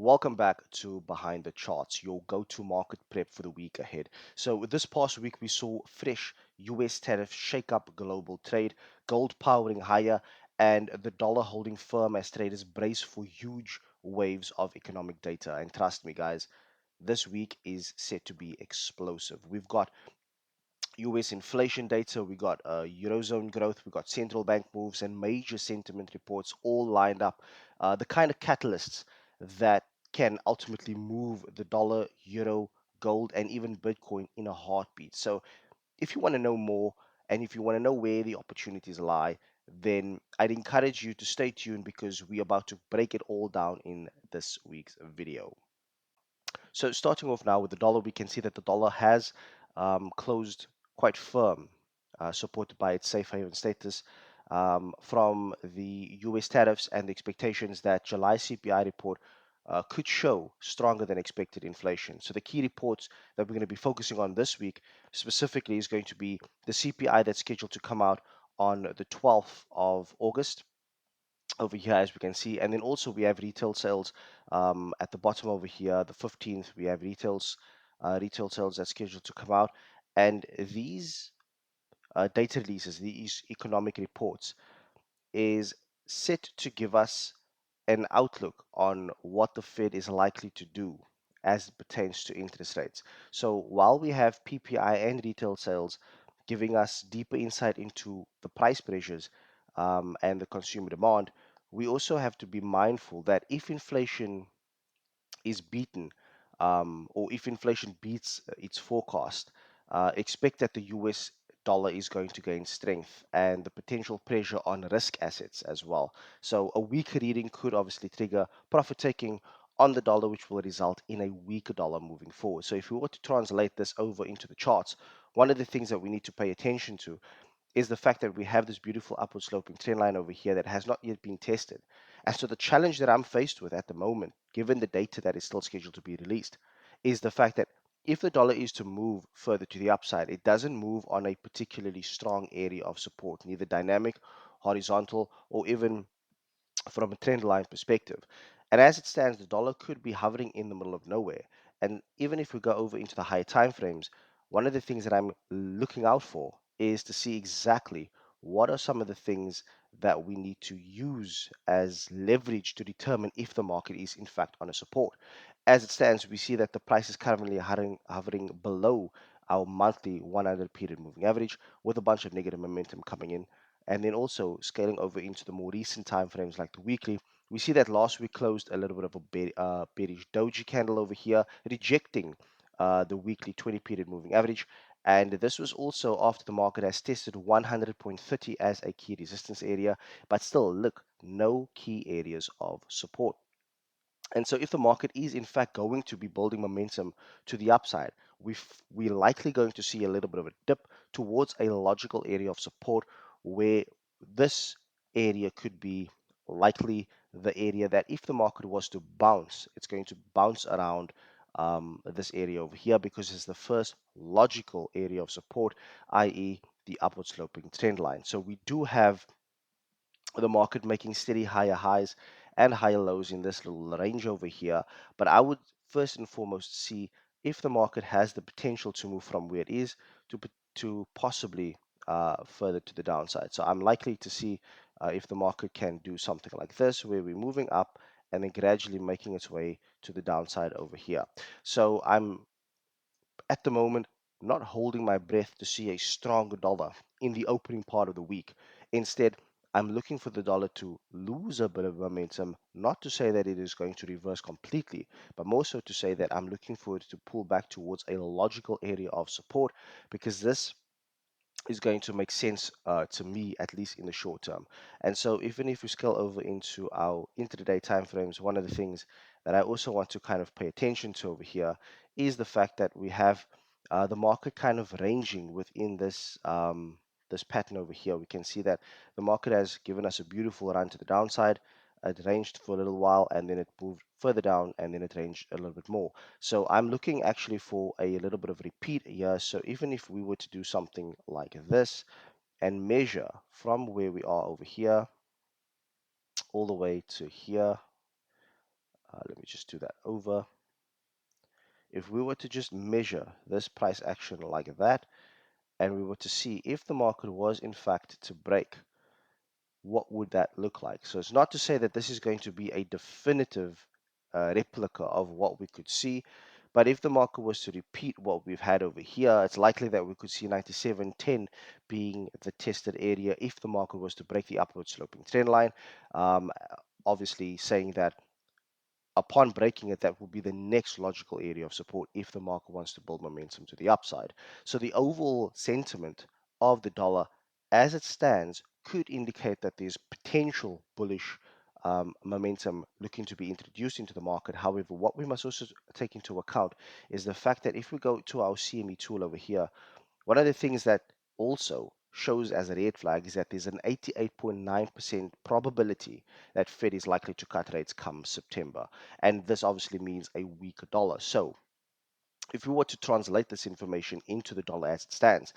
Welcome back to Behind the Charts, your go-to market prep for the week ahead. So this past week we saw fresh US tariffs shake up global trade, gold powering higher, and the dollar holding firm as traders brace for huge waves of economic data. And trust me, guys, this week is set to be explosive. We've got US inflation data, we got Eurozone growth, we got central bank moves, and major sentiment reports all lined up. The kind of catalysts that can ultimately move the dollar, euro, gold, and even Bitcoin in a heartbeat. So, if you want to know more and if you want to know where the opportunities lie, then I'd encourage you to stay tuned because we're about to break it all down in this week's video. So starting off now with the dollar, we can see that the dollar has closed quite firm, supported by its safe haven status from the US tariffs and the expectations that July CPI report could show stronger than expected inflation. So the key reports that we're going to be focusing on this week specifically is going to be the CPI that's scheduled to come out on the 12th of August over here, as we can see. And then also we have retail sales at the bottom over here. The 15th, we have retail sales that's scheduled to come out. And these data releases, these economic reports, is set to give us an outlook on what the Fed is likely to do as it pertains to interest rates. So while we have PPI and retail sales giving us deeper insight into the price pressures and the consumer demand, we also have to be mindful that if inflation is beaten, or if inflation beats its forecast, expect that the US dollar is going to gain strength and the potential pressure on risk assets as well. So, a weaker reading could obviously trigger profit taking on the dollar, which will result in a weaker dollar moving forward. So, if we were to translate this over into the charts, one of the things that we need to pay attention to is the fact that we have this beautiful upward sloping trend line over here that has not yet been tested. And so the challenge that I'm faced with at the moment, given the data that is still scheduled to be released, is the fact that if the dollar is to move further to the upside, it doesn't move on a particularly strong area of support, neither dynamic, horizontal, or even from a trend line perspective. And as it stands, the dollar could be hovering in the middle of nowhere. And even if we go over into the higher time frames, one of the things that I'm looking out for is to see exactly what are some of the things that we need to use as leverage to determine if the market is in fact on a support. As it stands, we see that the price is currently hovering below our monthly 100 period moving average with a bunch of negative momentum coming in. And then also scaling over into the more recent time frames like the weekly, we see that last week closed a little bit of a bearish doji candle over here, rejecting the weekly 20 period moving average. And this was also after the market has tested 100.30 as a key resistance area, but still, look, no key areas of support. And so, if the market is in fact going to be building momentum to the upside, we're likely going to see a little bit of a dip towards a logical area of support where this area could be likely the area that if the market was to bounce, it's going to bounce around this area over here because it's the first logical area of support, i.e., the upward sloping trend line. So, we do have the market making steady higher highs and higher lows in this little range over here. But I would first and foremost see if the market has the potential to move from where it is to possibly further to the downside. So I'm likely to see if the market can do something like this, where we're moving up and then gradually making its way to the downside over here. So I'm at the moment not holding my breath to see a stronger dollar in the opening part of the week. Instead, I'm looking for the dollar to lose a bit of momentum, not to say that it is going to reverse completely, but more so to say that I'm looking for it to pull back towards a logical area of support because this is going to make sense to me, at least in the short term. And so, even if we scale over into our intraday time frames, one of the things that I also want to kind of pay attention to over here is the fact that we have the market kind of ranging within this pattern over here. We can see that the market has given us a beautiful run to the downside. It ranged for a little while and then it moved further down and then it ranged a little bit more. So I'm looking actually for a little bit of repeat here. So even if we were to do something like this and measure from where we are over here all the way to here, let me just do that over. If we were to just measure this price action like that, and we were to see if the market was in fact to break, what would that look like? So it's not to say that this is going to be a definitive replica of what we could see, but if the market was to repeat what we've had over here, it's likely that we could see 97.10 being the tested area if the market was to break the upward sloping trend line. Um, Obviously, saying that upon breaking it, that will be the next logical area of support if the market wants to build momentum to the upside. So the overall sentiment of the dollar as it stands could indicate that there's potential bullish momentum looking to be introduced into the market. However, what we must also take into account is the fact that if we go to our CME tool over here, one of the things that also shows as a red flag is that there's an 88.9% probability that Fed is likely to cut rates come September. And this obviously means a weaker dollar. So if we were to translate this information into the dollar as it stands,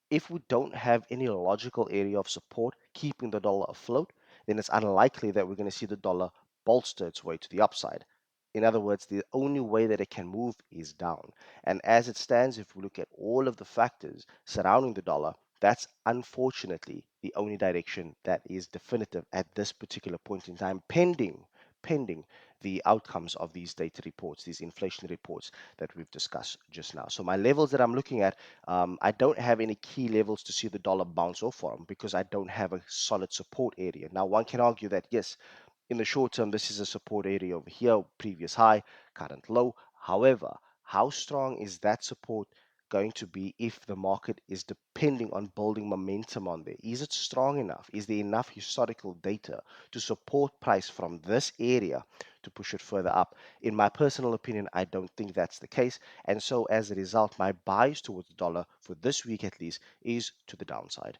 if we don't have any logical area of support keeping the dollar afloat, then it's unlikely that we're going to see the dollar bolster its way to the upside. In other words, the only way that it can move is down. And as it stands, if we look at all of the factors surrounding the dollar, that's unfortunately the only direction that is definitive at this particular point in time, pending the outcomes of these data reports, these inflation reports that we've discussed just now. So my levels that I'm looking at, I don't have any key levels to see the dollar bounce off from because I don't have a solid support area. Now, one can argue that yes, in the short term, this is a support area over here, previous high, current low. However, how strong is that support going to be if the market is depending on building momentum on there? Is it strong enough? Is there enough historical data to support price from this area to push it further up? In my personal opinion, I don't think that's the case. And so as a result, my bias towards the dollar for this week at least is to the downside.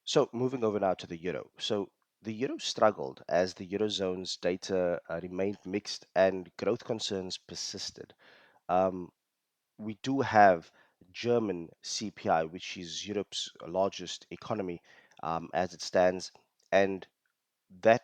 So moving over now to the euro. So the euro struggled as the eurozone's data remained mixed and growth concerns persisted. Um, we do have German CPI, which is Europe's largest economy as it stands, and that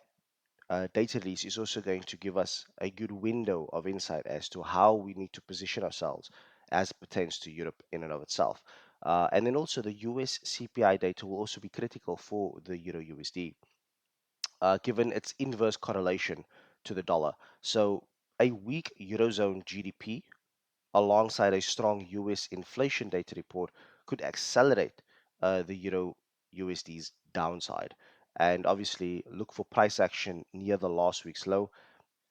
data release is also going to give us a good window of insight as to how we need to position ourselves as it pertains to Europe in and of itself. And then also the US CPI data will also be critical for the Euro USD, given its inverse correlation to the dollar. So a weak Eurozone GDP alongside a strong US inflation data report could accelerate the Euro USD's downside. And obviously, look for price action near the last week's low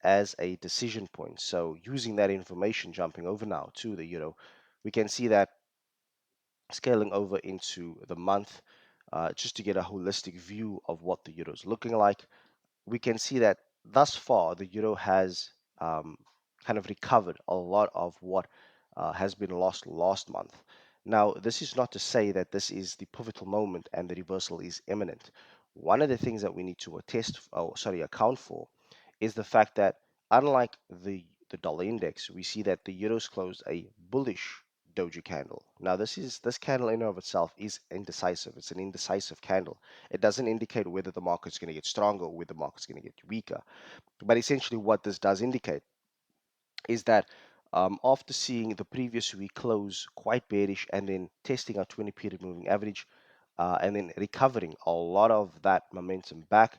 as a decision point. So, using that information, jumping over now to the Euro, we can see that scaling over into the month, just to get a holistic view of what the Euro is looking like, we can see that thus far the euro has um, kind of recovered a lot of what has been lost last month. Now, this is not to say that this is the pivotal moment and the reversal is imminent. One of the things that we need to account for is the fact that unlike the dollar index, we see that the euros closed a bullish doji candle. Now, this candle in and of itself is indecisive. It's an indecisive candle. It doesn't indicate whether the market's going to get stronger or whether the market's going to get weaker. But essentially, what this does indicate is that after seeing the previous week close quite bearish and then testing our 20 period moving average and then recovering a lot of that momentum back,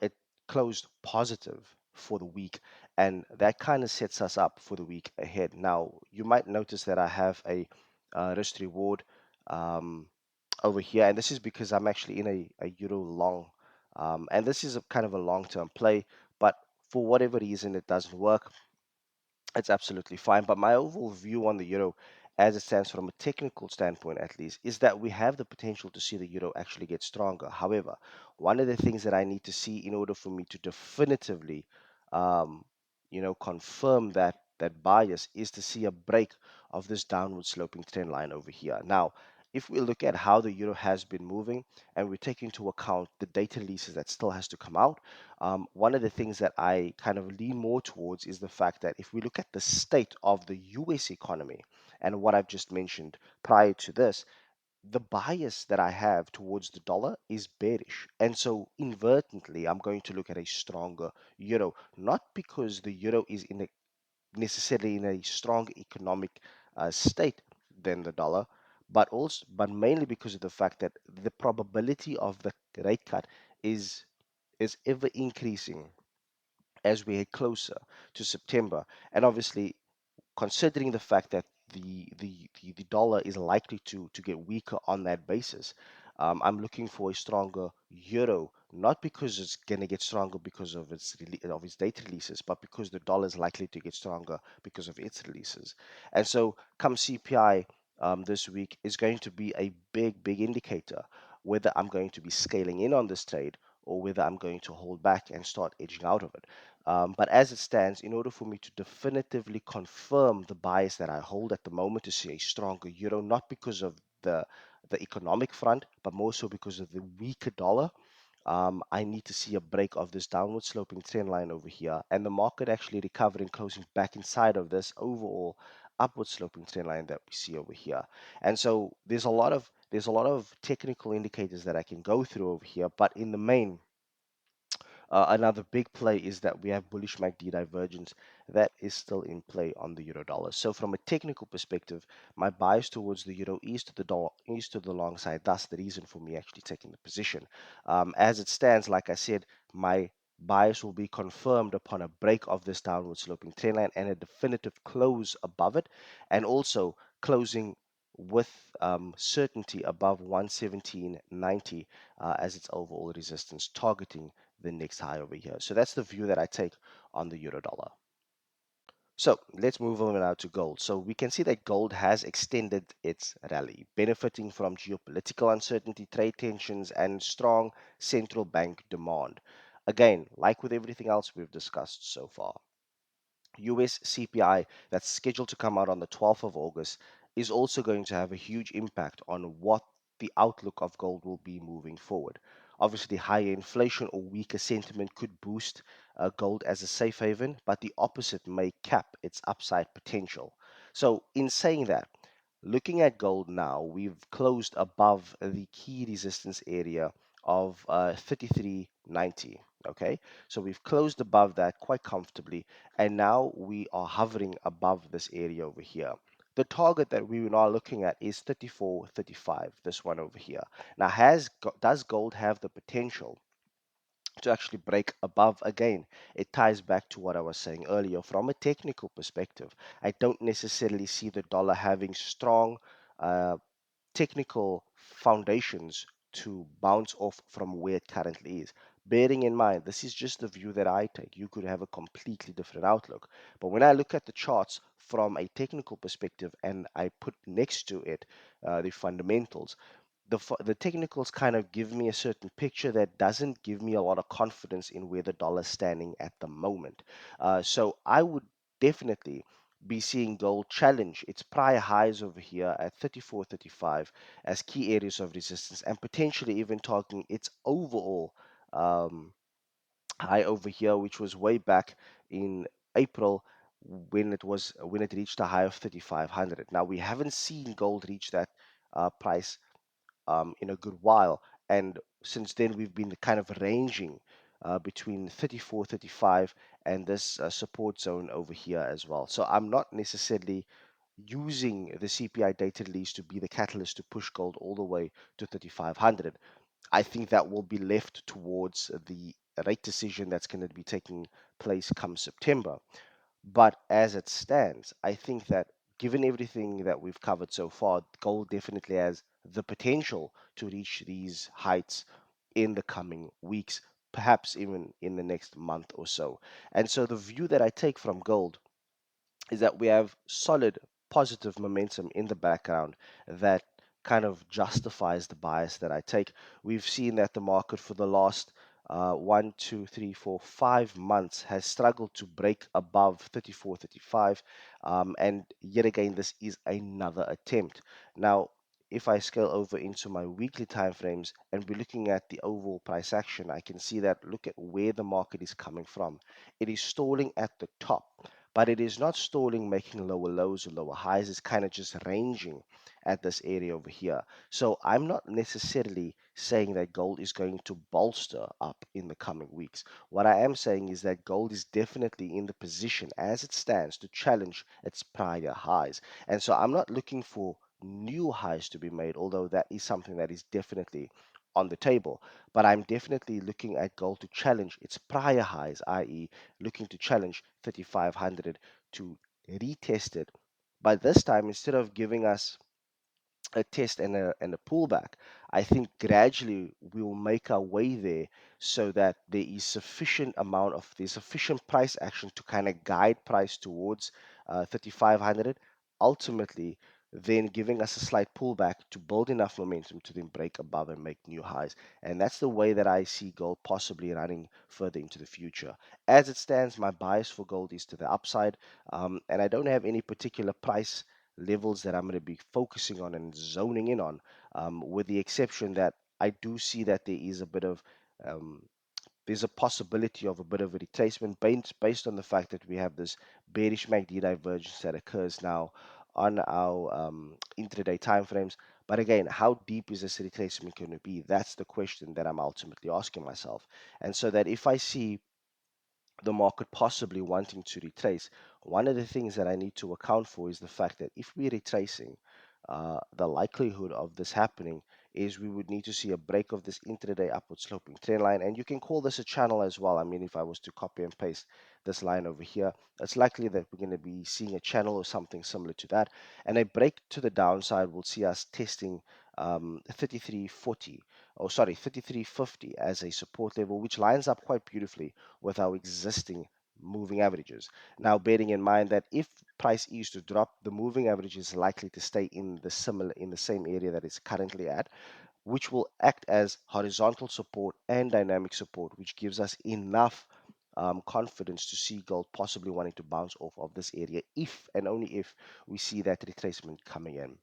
it closed positive for the week, and that kind of sets us up for the week ahead. Now, you might notice that I have a risk reward um, over here, and this is because I'm actually in a euro long, and this is a kind of a long term play, but for whatever reason it doesn't work. It's absolutely fine. But my overall view on the euro, as it stands from a technical standpoint at least, is that we have the potential to see the euro actually get stronger. However, one of the things that I need to see in order for me to definitively, um, confirm that bias is to see a break of this downward sloping trend line over here. Now, if we look at how the euro has been moving and we take into account the data releases that still has to come out, one of the things that I kind of lean more towards is the fact that if we look at the state of the US economy and what I've just mentioned prior to this, the bias that I have towards the dollar is bearish. And so inadvertently, I'm going to look at a stronger euro, not because the euro is necessarily in a strong economic state than the dollar, but mainly because of the fact that the probability of the rate cut is is ever increasing as we head closer to September. And obviously, considering the fact that the dollar is likely to get weaker on that basis, I'm looking for a stronger euro, not because it's going to get stronger because of of its data releases, but because the dollar is likely to get stronger because of its releases. And so, come CPI this week is going to be a big indicator whether I'm going to be scaling in on this trade or whether I'm going to hold back and start edging out of it. But as it stands, in order for me to definitively confirm the bias that I hold at the moment to see a stronger euro, not because of the economic front, but more so because of the weaker dollar, I need to see a break of this downward sloping trend line over here, and the market actually recovering, closing back inside of this overall upward sloping trend line that we see over here. And so there's a lot of technical indicators that I can go through over here, but in the main, another big play is that we have bullish MACD divergence that is still in play on the euro dollar. So from a technical perspective, my bias towards the euro is to the dollar, is to the long side. That's the reason for me actually taking the position. As it stands, like I said, my bias will be confirmed upon a break of this downward sloping trend line and a definitive close above it, and also closing with certainty above 117.90 as its overall resistance, targeting the next high over here. So that's the view that I take on the euro dollar. So let's move on now to gold. So we can see that gold has extended its rally, benefiting from geopolitical uncertainty, trade tensions, and strong central bank demand. Again, like with everything else we've discussed so far, US CPI that's scheduled to come out on the 12th of August is also going to have a huge impact on what the outlook of gold will be moving forward. Obviously, higher inflation or weaker sentiment could boost gold as a safe haven, but the opposite may cap its upside potential. So, in saying that, looking at gold now, we've closed above the key resistance area of 33.90. Okay, so we've closed above that quite comfortably, and now we are hovering above this area over here. The target that we are now looking at is 34.35, this one over here. Now, does gold have the potential to actually break above again? It ties back to what I was saying earlier. From a technical perspective, I don't necessarily see the dollar having strong uh, technical foundations to bounce off from where it currently is. Bearing in mind, this is just the view that I take. You could have a completely different outlook. But when I look at the charts from a technical perspective and I put next to it the fundamentals, the technicals kind of give me a certain picture that doesn't give me a lot of confidence in where the dollar's standing at the moment. So I would definitely be seeing gold challenge its prior highs over here at 34.35 as key areas of resistance, and potentially even targeting its overall um, high over here, which was way back in April when it reached a high of 3,500. Now we haven't seen gold reach that price in a good while. And since then, we've been kind of ranging between 34, 35, and this support zone over here as well. So I'm not necessarily using the CPI data release to be the catalyst to push gold all the way to 3,500. I think that will be left towards the rate decision that's going to be taking place come September. But as it stands, I think that given everything that we've covered so far, gold definitely has the potential to reach these heights in the coming weeks, perhaps even in the next month or so. And so the view that I take from gold is that we have solid positive momentum in the background that kind of justifies the bias that I take. We've seen that the market for the last 5 months has struggled to break above 34, 35. And yet again, this is another attempt. Now, if I scale over into my weekly time frames and we're looking at the overall price action, I can see that look at where the market is coming from. It is stalling at the top, but it is not stalling, making lower lows or lower highs. It's kind of just ranging at this area over here. So I'm not necessarily saying that gold is going to bolster up in the coming weeks. What I am saying is that gold is definitely in the position as it stands to challenge its prior highs. And so I'm not looking for new highs to be made, although that is something that is definitely on the table. But I'm definitely looking at gold to challenge its prior highs, i.e., looking to challenge 3,500 to retest it. But this time, instead of giving us a test and a pullback, I think gradually we will make our way there so that there is sufficient amount of there's sufficient price action to kind of guide price towards 3,500, ultimately then giving us a slight pullback to build enough momentum to then break above and make new highs. And that's the way that I see gold possibly running further into the future. As it stands, my bias for gold is to the upside, and I don't have any particular price levels that I'm going to be focusing on and zoning in on, with the exception that I do see that there is a bit of um, there's a possibility of a bit of a retracement based on the fact that we have this bearish MACD divergence that occurs now on our intraday timeframes. But again, how deep is this retracement going to be? That's the question that I'm ultimately asking myself. And so that if I see the market possibly wanting to retrace, one of the things that I need to account for is the fact that if we're retracing, the likelihood of this happening is we would need to see a break of this intraday upward sloping trend line. And you can call this a channel as well. I mean, if I was to copy and paste this line over here, it's likely that we're going to be seeing a channel or something similar to that. And a break to the downside will see us testing 3340, oh sorry, 3350 as a support level, which lines up quite beautifully with our existing moving averages. Now, bearing in mind that if price is to drop, the moving average is likely to stay in the same area that it's currently at, which will act as horizontal support and dynamic support, which gives us enough confidence to see gold possibly wanting to bounce off of this area if and only if we see that retracement coming in.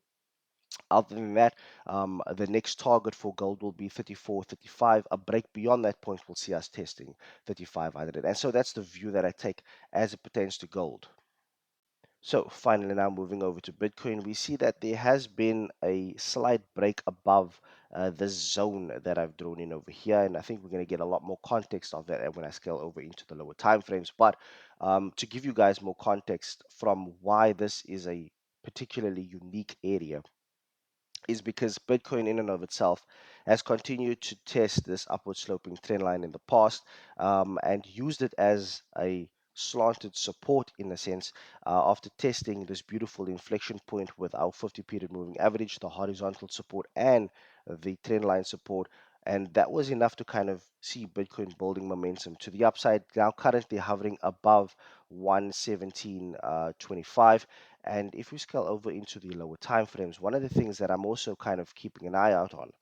Other than that, the next target for gold will be 34, 35. A break beyond that point will see us testing 3,500. And so that's the view that I take as it pertains to gold. So finally, now moving over to Bitcoin, we see that there has been a slight break above this zone that I've drawn in over here, and I think we're going to get a lot more context of that when I scale over into the lower time frames. But to give you guys more context from why this is a particularly unique area, is because Bitcoin, in and of itself, has continued to test this upward sloping trend line in the past, and used it as a slanted support in a sense, after testing this beautiful inflection point with our 50 period moving average, the horizontal support, and the trend line support. And that was enough to kind of see Bitcoin building momentum to the upside, now currently hovering above 117.25. And if we scale over into the lower time frames, one of the things that I'm also kind of keeping an eye out on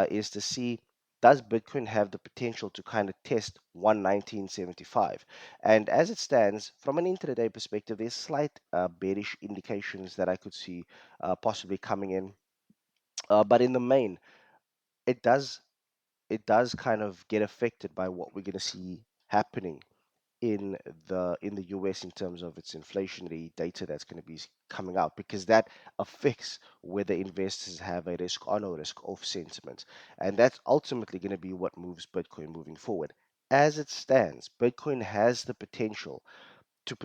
is to see, does Bitcoin have the potential to kind of test 119.75? And as it stands, from an intraday perspective, there's slight bearish indications that I could see possibly coming in. But in the main, it does it does kind of get affected by what we're going to see happening in the US in terms of its inflationary data that's going to be coming out, because that affects whether investors have a risk on or risk off sentiment, and that's ultimately going to be what moves Bitcoin moving forward. As it stands, Bitcoin has the potential to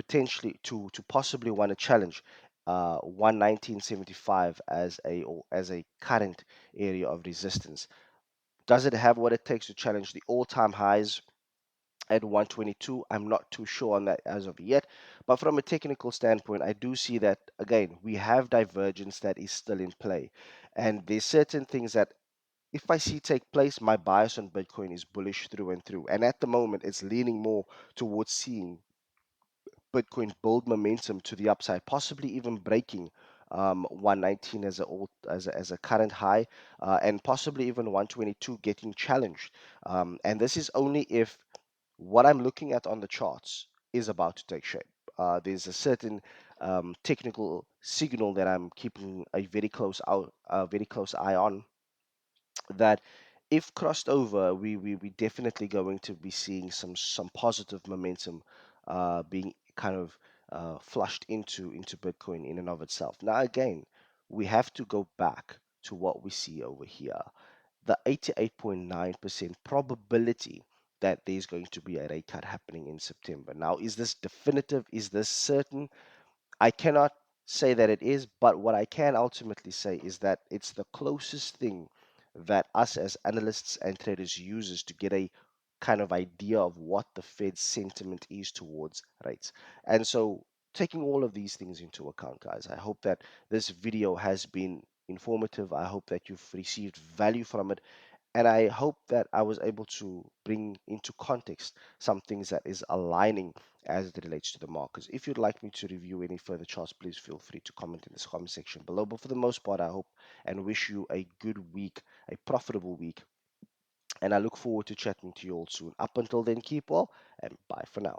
possibly want to challenge 119.75 as a current area of resistance. Does it have what it takes to challenge the all-time highs at 122? I'm not too sure on that as of yet. But from a technical standpoint, I do see that, again, we have divergence that is still in play. And there's certain things that, if I see take place, my bias on Bitcoin is bullish through and through. And at the moment, it's leaning more towards seeing Bitcoin build momentum to the upside, possibly even breaking 119 as a current high, and possibly even 122 getting challenged. And this is only if what I'm looking at on the charts is about to take shape. There's a certain technical signal that I'm keeping a very close eye on, that if crossed over, we definitely going to be seeing some positive momentum being kind of flushed into Bitcoin in and of itself. Now, again, we have to go back to what we see over here. The 88.9% probability that there's going to be a rate cut happening in September. Now, is this definitive? Is this certain? I cannot say that it is, but what I can ultimately say is that it's the closest thing that us as analysts and traders uses to get a kind of idea of what the Fed's sentiment is towards rates. And so, taking all of these things into account, guys, I hope that this video has been informative. I hope that you've received value from it. And I hope that I was able to bring into context some things that is aligning as it relates to the markets. If you'd like me to review any further charts, please feel free to comment in this comment section below. But for the most part, I hope and wish you a good week, a profitable week. And I look forward to chatting to you all soon. Up until then, keep well and bye for now.